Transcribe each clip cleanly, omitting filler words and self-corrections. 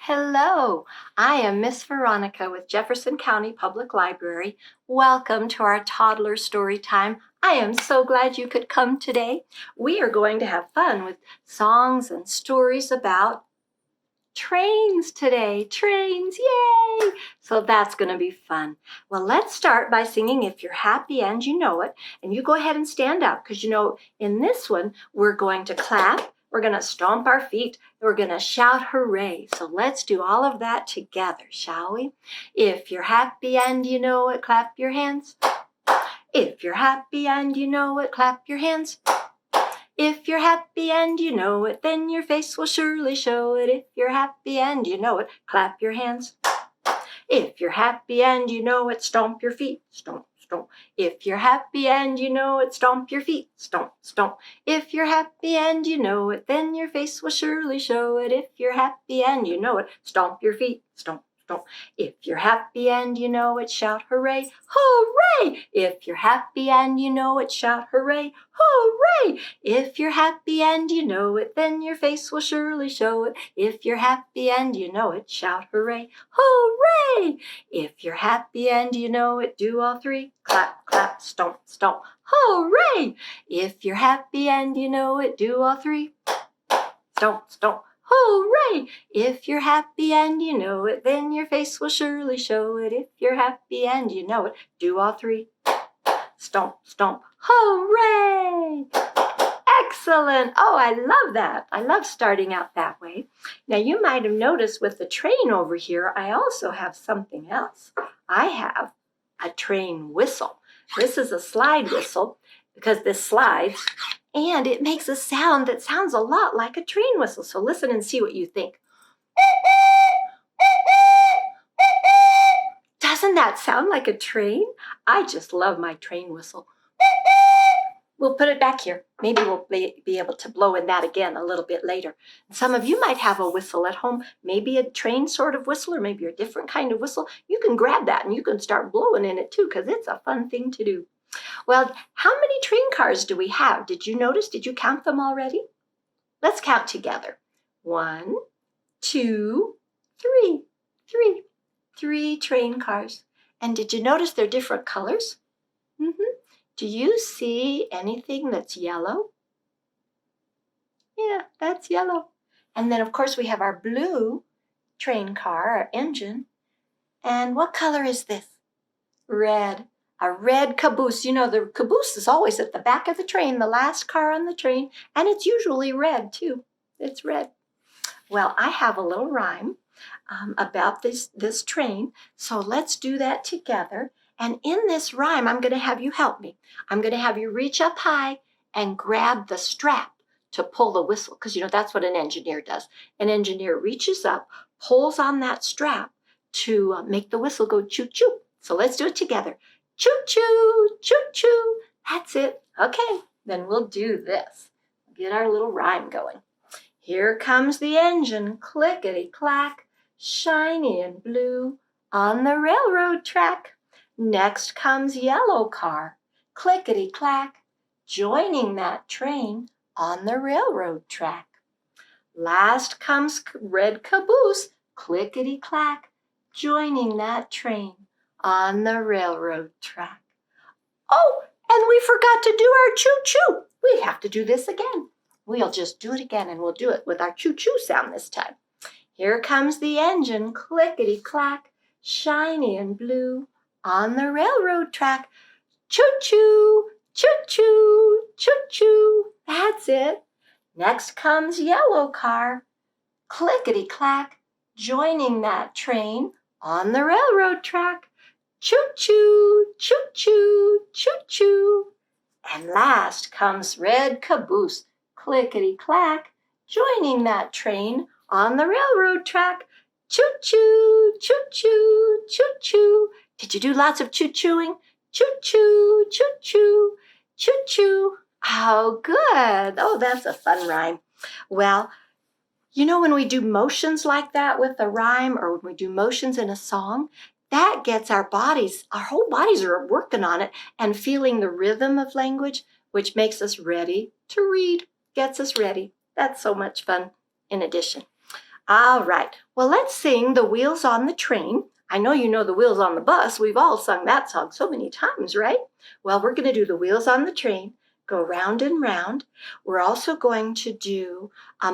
Hello, I am Miss Veronica with Jefferson County Public Library. Welcome to our toddler story time. I am so glad you could come today. We are going to have fun with songs and stories about trains today. Trains, yay! So that's going to be fun. Well, let's start by singing If You're Happy and You Know It. And you go ahead and stand up because in this one, we're going to clap. We're going to stomp our feet. We're going to shout hooray. So let's do all of that together, shall we? If you're happy and you know it, clap your hands. If you're happy and you know it, clap your hands. If you're happy and you know it, then your face will surely show it. If you're happy and you know it, clap your hands. If you're happy and you know it, stomp your feet. Stomp, stomp. If you're happy and you know it, stomp your feet. Stomp, stomp. If you're happy and you know it, then your face will surely show it. If you're happy and you know it, stomp your feet. Stomp, stomp. If you're happy and you know it, shout hooray. Hooray! If you're happy and you know it, shout hooray. Hooray! If you're happy and you know it, then your face will surely show it. If you're happy and you know it, shout hooray. Hooray! If you're happy and you know it, do all three. Clap, clap, stomp, stomp. Hooray! If you're happy and you know it, do all three. Stomp, stomp. Hooray! If you're happy and you know it, then your face will surely show it. If you're happy and you know it, do all three. Stomp, stomp. Hooray! Excellent. Oh, I love that. I love starting out that way. Now, you might have noticed with the train over here, I also have something else. I have a train whistle. This is a slide whistle because this slides and it makes a sound that sounds a lot like a train whistle. So listen and see what you think. Doesn't that sound like a train? I just love my train whistle. We'll put it back here. Maybe we'll be able to blow in that again a little bit later. Some of you might have a whistle at home, maybe a train sort of whistle or maybe a different kind of whistle. You can grab that and you can start blowing in it too because it's a fun thing to do. Well, how many train cars do we have? Did you notice? Did you count them already? Let's count together. 1, 2, 3. 3 train cars. And did you notice they're different colors? Do you see anything that's yellow? Yeah, that's yellow. And then, of course, we have our blue train car, our engine. And what color is this? Red. A red caboose. You know, the caboose is always at the back of the train, the last car on the train, and it's usually red, too. It's red. Well, I have a little rhyme about this train, so let's do that together. And in this rhyme, I'm going to have you help me. I'm going to have you reach up high and grab the strap to pull the whistle, because, that's what an engineer does. An engineer reaches up, pulls on that strap to make the whistle go choo-choo. So let's do it together. Choo-choo, choo-choo. That's it. Okay, then we'll do this. Get our little rhyme going. Here comes the engine, clickety-clack, shiny and blue on the railroad track. Next comes yellow car, clickety-clack, joining that train on the railroad track. Last comes red caboose, clickety-clack, joining that train on the railroad track. Oh, and we forgot to do our choo-choo. We have to do this again. We'll just do it again, and we'll do it with our choo-choo sound this time. Here comes the engine, clickety-clack, shiny and blue on the railroad track. Choo-choo, choo-choo, choo-choo. That's it. Next comes yellow car, clickety-clack, joining that train on the railroad track. Choo-choo, choo-choo, choo-choo. And last comes red caboose, clickety-clack, joining that train on the railroad track. Choo-choo, choo-choo, choo-choo. Did you do lots of choo-chooing? Choo-choo, choo-choo, choo-choo. Oh, good. Oh, that's a fun rhyme. Well, when we do motions like that with a rhyme or when we do motions in a song, that gets our whole bodies are working on it and feeling the rhythm of language, which makes us ready to read, gets us ready. That's so much fun in addition. All right. Well, let's sing The Wheels on the Train. I know you know The Wheels on the Bus. We've all sung that song so many times, right? Well, we're going to do The Wheels on the Train, go round and round. We're also going to do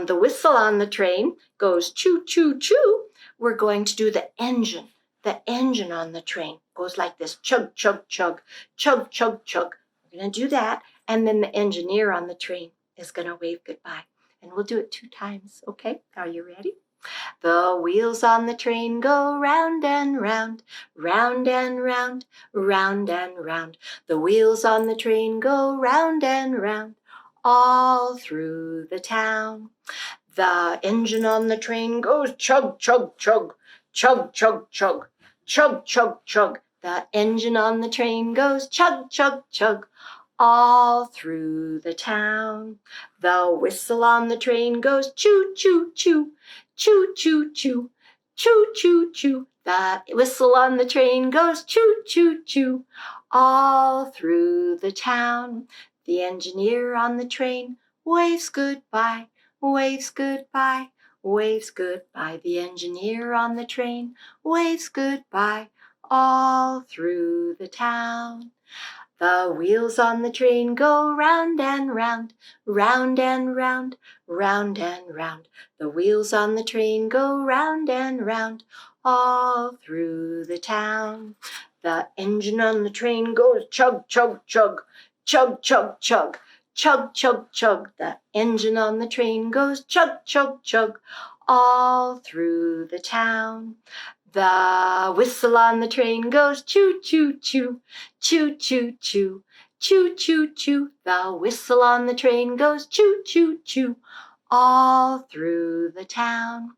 the whistle on the train goes choo, choo, choo. We're going to do the engine. The engine on the train goes like this, chug, chug, chug, chug, chug, chug. We're going to do that. And then the engineer on the train is going to wave goodbye. And we'll do it 2 times, okay? Are you ready? The wheels on the train go round and round, round and round, round and round. The wheels on the train go round and round, all through the town. The engine on the train goes chug, chug, chug, chug, chug, chug, chug, chug, chug. The engine on the train goes chug, chug, chug, all through the town. The whistle on the train goes choo, choo, choo, choo, choo, choo, choo, choo, choo. The whistle on the train goes choo, choo, choo, all through the town. The engineer on the train waves goodbye, waves goodbye, waves goodbye. The engineer on the train waves goodbye, all through the town. The wheels on the train go round and round, round and round, round and round. The wheels on the train go round and round, all through the town. The engine on the train goes chug, chug, chug, chug, chug, chug, chug, chug, chug. The engine on the train goes chug, chug, chug, all through the town. The whistle on the train goes choo, choo, choo, choo, choo, choo, choo, choo, choo. The whistle on the train goes choo, choo, choo, all through the town.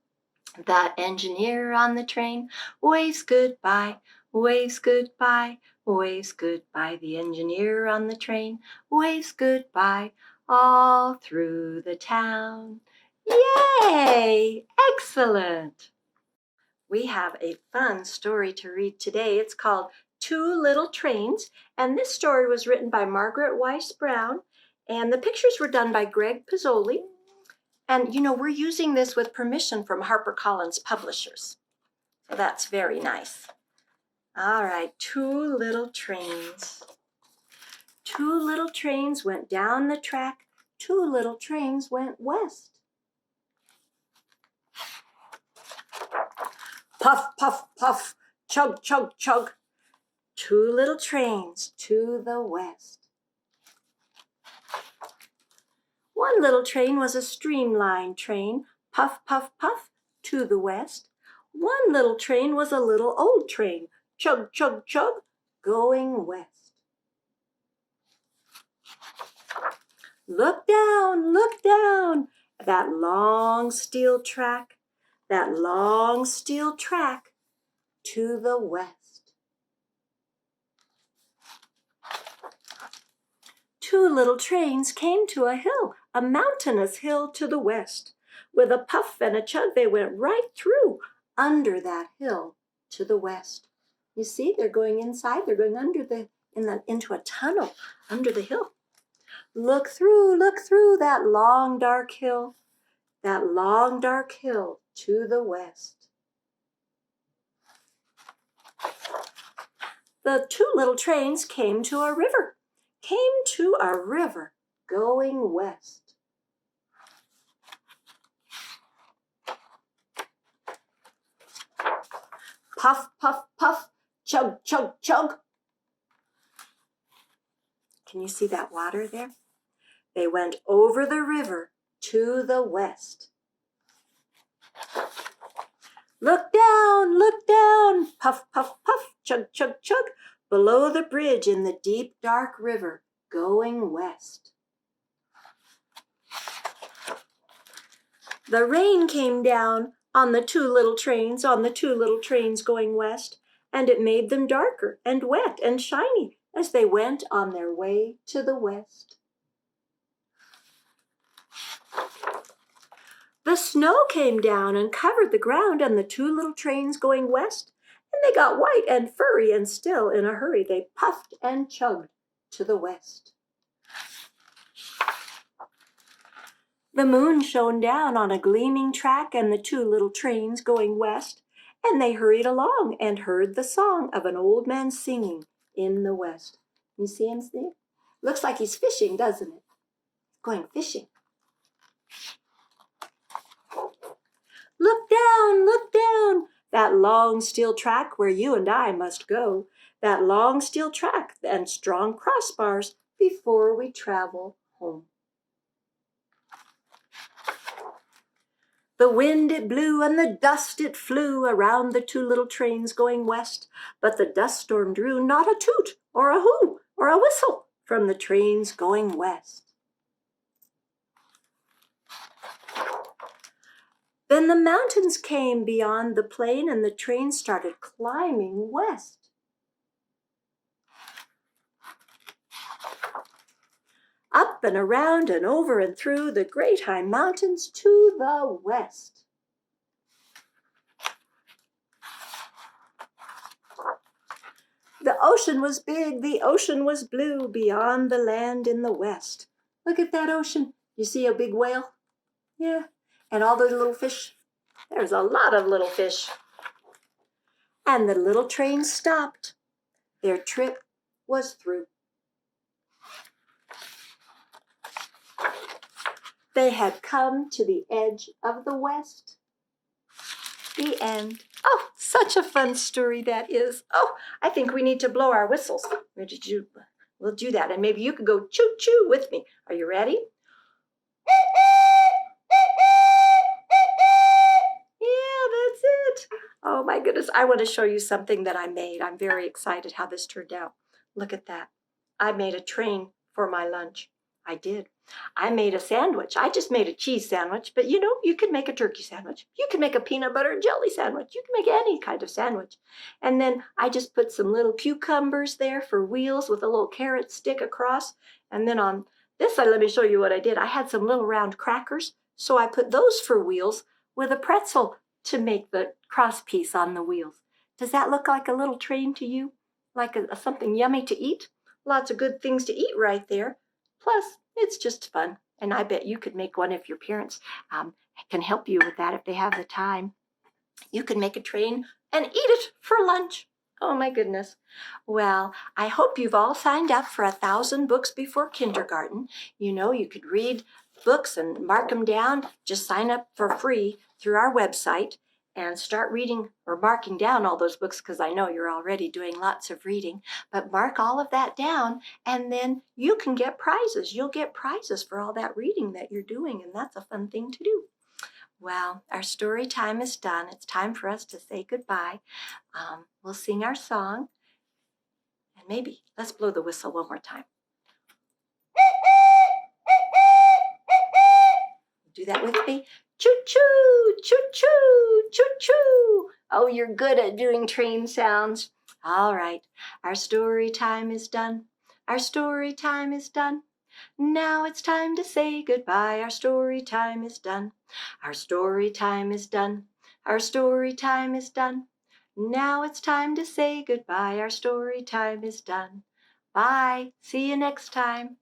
The engineer on the train waves goodbye, waves goodbye, waves goodbye. The engineer on the train waves goodbye, all through the town. Yay! Excellent! We have a fun story to read today. It's called Two Little Trains, and this story was written by Margaret Weiss Brown, and the pictures were done by Greg Pizzoli. And, we're using this with permission from HarperCollins Publishers. So that's very nice. All right, two little trains. Two little trains went down the track. Two little trains went west. Puff, puff, puff, chug, chug, chug. Two little trains to the west. One little train was a streamlined train, puff, puff, puff, to the west. One little train was a little old train, chug, chug, chug, going west. Look down, that long steel track, that long steel track to the west. Two little trains came to a hill, a mountainous hill to the west. With a puff and a chug, they went right through, under that hill to the west. You see, they're going inside, they're going into a tunnel under the hill. Look through that long dark hill to the west. The two little trains came to a river, going west. Puff, puff, puff, chug, chug, chug. Can you see that water there? They went over the river to the west. Look down, puff, puff, puff, chug, chug, chug, below the bridge in the deep, dark river, going west. The rain came down on the two little trains going west, and it made them darker and wet and shiny as they went on their way to the west. The snow came down and covered the ground on the two little trains going west, and they got white and furry, and still in a hurry they puffed and chugged to the west. The moon shone down on a gleaming track and the two little trains going west, and they hurried along and heard the song of an old man singing in the west. You see him sing? Looks like he's fishing, doesn't it? Going fishing. Look down, that long steel track where you and I must go, that long steel track and strong crossbars before we travel home. The wind it blew and the dust it flew around the two little trains going west, but the dust storm drew not a toot or a hoo or a whistle from the trains going west. Then the mountains came beyond the plain and the train started climbing west. Up and around and over and through the great high mountains to the west. The ocean was big, the ocean was blue, beyond the land in the west. Look at that ocean. You see a big whale? Yeah. And all those little fish. There's a lot of little fish. And the little train stopped. Their trip was through. They had come to the edge of the west. The end. Oh, such a fun story that is. Oh, I think we need to blow our whistles. We'll do that. And maybe you could go choo-choo with me. Are you ready? Yeah, that's it. Oh my goodness. I want to show you something that I made. I'm very excited how this turned out. Look at that. I made a train for my lunch. I did. I made a sandwich. I just made a cheese sandwich, but you can make a turkey sandwich. You can make a peanut butter and jelly sandwich. You can make any kind of sandwich. And then I just put some little cucumbers there for wheels with a little carrot stick across. And then on this side, let me show you what I did. I had some little round crackers, so I put those for wheels with a pretzel to make the cross piece on the wheels. Does that look like a little train to you? Like something yummy to eat? Lots of good things to eat right there. Plus, it's just fun, and I bet you could make one if your parents can help you with that if they have the time. You can make a train and eat it for lunch. Oh my goodness. Well, I hope you've all signed up for 1,000 books before kindergarten. You could read books and mark them down. Just sign up for free through our website and start reading or marking down all those books, because I know you're already doing lots of reading. But mark all of that down, and then you can get prizes. You'll get prizes for all that reading that you're doing, and that's a fun thing to do. Well, our story time is done. It's time for us to say goodbye. We'll sing our song, and maybe let's blow the whistle one more time. Do that with me. Choo-choo, choo-choo, choo-choo. Oh, you're good at doing train sounds. All right, our story time is done. Our story time is done. Now it's time to say goodbye. Our story time is done. Our story time is done. Our story time is done. Now it's time to say goodbye. Our story time is done. Bye. See you next time.